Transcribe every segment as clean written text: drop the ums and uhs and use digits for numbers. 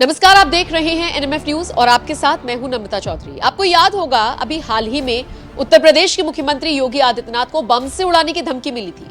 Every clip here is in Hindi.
नमस्कार, आप देख रहे हैं एनएमएफ न्यूज और आपके साथ मैं हूं नमिता चौधरी। आपको याद होगा अभी हाल ही में उत्तर प्रदेश के मुख्यमंत्री योगी आदित्यनाथ को बम से उड़ाने की धमकी मिली थी।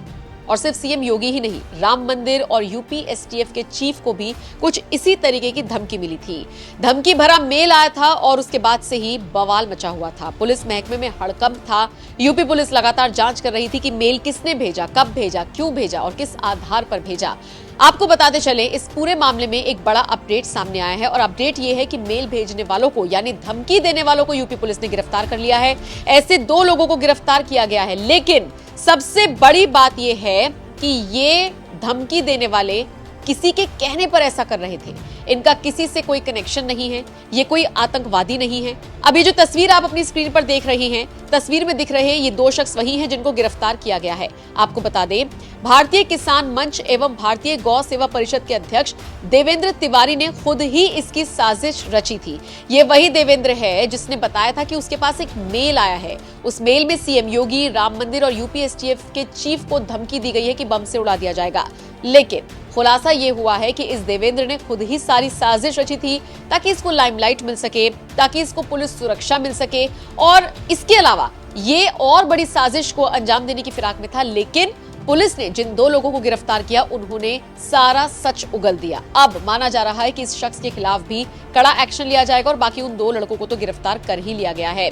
और सिर्फ सीएम योगी ही नहीं, राम मंदिर और यूपी एसटीएफ के चीफ को भी कुछ इसी तरीके की धमकी मिली थी। धमकी भरा मेल आया था और उसके बाद से ही बवाल मचा हुआ था। पुलिस महकमे में हड़कंप था। यूपी पुलिस लगातार जांच कर रही थी कि मेल किसने भेजा, कब भेजा, क्यों भेजा और किस आधार पर भेजा। आपको बताते चले, इस पूरे मामले में एक बड़ा अपडेट सामने आया है और अपडेट यह है कि मेल भेजने वालों को यानी धमकी देने वालों को यूपी पुलिस ने गिरफ्तार कर लिया है। ऐसे 2 लोगों को गिरफ्तार किया गया है, लेकिन सबसे बड़ी बात यह है कि ये धमकी देने वाले किसी के कहने पर ऐसा कर रहे थे। इनका किसी से कोई कनेक्शन नहीं है, ये कोई आतंकवादी नहीं है। अभी जो तस्वीर आप अपनी स्क्रीन पर देख रहे हैं, तस्वीर में दिख रहे ये 2 शख्स वही हैं जिनको गिरफ्तार किया गया है। आपको बता दें, भारतीय किसान मंच एवं भारतीय गौ सेवा परिषद के अध्यक्ष देवेंद्र तिवारी ने खुद ही इसकी साजिश रची थी। ये वही देवेंद्र है जिसने बताया था कि उसके पास एक मेल आया है। उस मेल में सीएम योगी, राम मंदिर और यूपी एसटीएफ के चीफ को धमकी दी गई है कि बम से उड़ा दिया जाएगा। लेकिन खुलासा ये हुआ है कि इस देवेंद्र ने खुद ही सारी साजिश रची थी ताकि इसको लाइमलाइट मिल सके, ताकि इसको पुलिस सुरक्षा मिल सके और इसके अलावा ये और बड़ी साजिश को अंजाम देने की फिराक में था। लेकिन पुलिस ने जिन 2 लोगों को गिरफ्तार किया, उन्होंने सारा सच उगल दिया। अब माना जा रहा है कि इस शख्स के खिलाफ भी कड़ा एक्शन लिया जाएगा और बाकी उन 2 लड़कों को तो गिरफ्तार कर ही लिया गया है।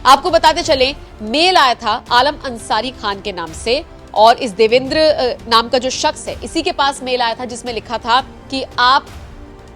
आपको बताते चले, मेल आया था आलम अंसारी खान के नाम से और इस देवेंद्र नाम का जो शख्स है, इसी के पास मेल आया था जिसमें लिखा था कि आप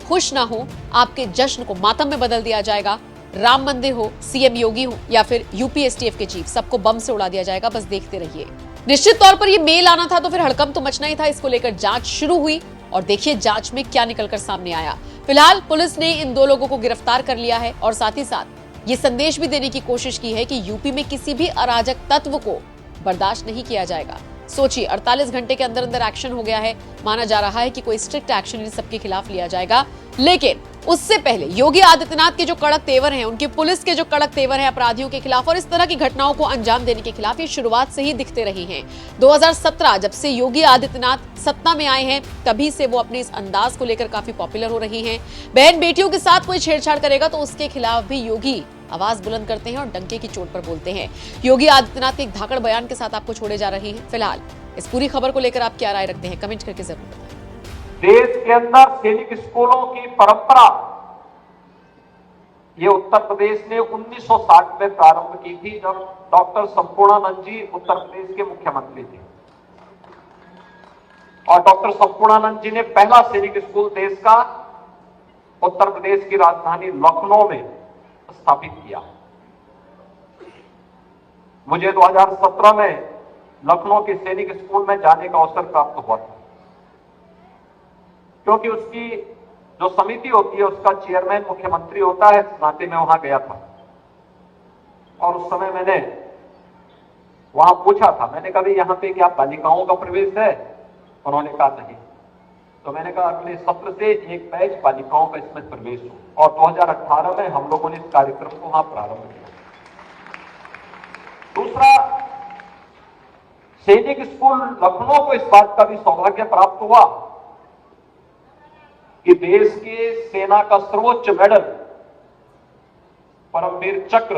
खुश ना हो, आपके जश्न को मातम में बदल दिया जाएगा। राम मंदिर हो, सीएम योगी हो या फिर यूपी एसटीएफ के चीफ, सबको बम से उड़ा दिया जाएगा, बस देखते रहिए। निश्चित तौर पर यह मेल आना था तो फिर हड़कंप तो मचना ही था। इसको लेकर जांच शुरू हुई और देखिए जांच में क्या निकलकर सामने आया। फिलहाल पुलिस ने इन 2 लोगों को गिरफ्तार कर लिया है और साथ ही साथ ये संदेश भी देने की कोशिश की है कि यूपी में किसी भी अराजक तत्व को बर्दाश्त नहीं किया जाएगा। सोचिए, 48 घंटे के अंदर अंदर एक्शन हो गया है। माना जा रहा है कि कोई स्ट्रिक्ट एक्शन इन सबके खिलाफ लिया जाएगा, लेकिन उससे पहले योगी आदित्यनाथ के जो कड़क तेवर हैं, उनकी पुलिस के जो कड़क तेवर हैं अपराधियों के खिलाफ और इस तरह की घटनाओं को अंजाम देने के खिलाफ, ये शुरुआत से ही दिखते रही हैं। 2017 जब से योगी आदित्यनाथ सत्ता में आए हैं, तभी से वो अपने इस अंदाज को लेकर काफी पॉपुलर हो रही हैं। बहन बेटियों के साथ कोई छेड़छाड़ करेगा तो उसके खिलाफ भी योगी आवाज बुलंद करते हैं और डंके की चोट पर बोलते हैं। योगी आदित्यनाथ के एक धाकड़ बयान के साथ आपको छोड़े जा रहे हैं। फिलहाल इस पूरी खबर को लेकर आप क्या राय रखते हैं, कमेंट करके जरूर बताएं। देश के अंदर सैनिक स्कूलों की परंपरा ये उत्तर प्रदेश ने 1960 में प्रारंभ की थी, जब डॉक्टर संपूर्णानंद जी उत्तर प्रदेश के मुख्यमंत्री थे। और डॉक्टर संपूर्णानंद जी ने पहला सैनिक स्कूल देश का उत्तर प्रदेश की राजधानी लखनऊ में स्थापित किया। मुझे 2017 में लखनऊ के सैनिक स्कूल में जाने का अवसर प्राप्त हुआ था, क्योंकि उसकी जो समिति होती है उसका चेयरमैन मुख्यमंत्री होता है। इस नाते में वहां गया था और उस समय मैंने वहां पूछा था, मैंने कहा यहां पे क्या बालिकाओं का प्रवेश है? उन्होंने कहा नहीं। तो मैंने कहा अगले सत्र से एक बैच बालिकाओं का इसमें प्रवेश हो। और 2018 में हम लोगों ने इस कार्यक्रम को वहां प्रारंभ किया। दूसरा, सैनिक स्कूल लखनऊ को इस बात का भी सौभाग्य प्राप्त हुआ कि देश के सेना का सर्वोच्च मेडल परमवीर चक्र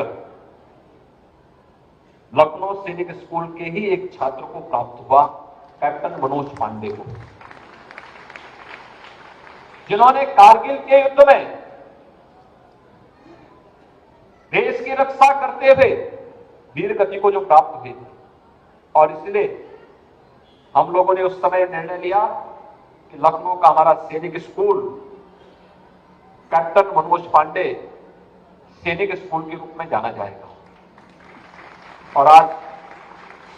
लखनऊ सैनिक स्कूल के ही एक छात्र को प्राप्त हुआ, कैप्टन मनोज पांडे को, जिन्होंने कारगिल के युद्ध में देश की रक्षा करते हुए वीर गति को जो प्राप्त हुई। और इसलिए हम लोगों ने उस समय निर्णय लिया कि लखनऊ का हमारा सैनिक स्कूल कैप्टन मनोज पांडे सैनिक स्कूल के रूप में जाना जाएगा। और आज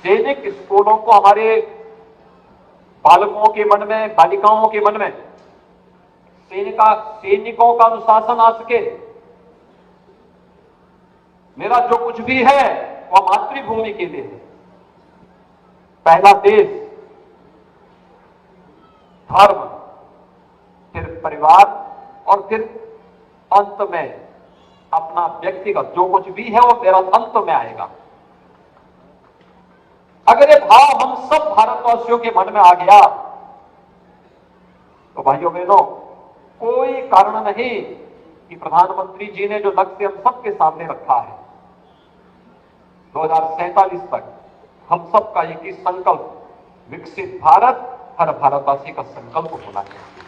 सैनिक स्कूलों को हमारे बालकों के मन में, बालिकाओं के मन में सैनिकों का अनुशासन आ सके। मेरा जो कुछ भी है वह मातृभूमि के लिए है। पहला देश, धर्म, फिर परिवार और फिर अंत में अपना व्यक्तिगत जो कुछ भी है वो मेरा अंत में आएगा। अगर ये भाव हम सब भारतवासियों के मन में आ गया तो भाइयों बहनों, कोई कारण नहीं कि प्रधानमंत्री जी ने जो लक्ष्य हम सबके सामने रखा है 2047 तक हम सबका एक ही संकल्प, विकसित भारत हर भारतवासी का संकल्प होना चाहिए।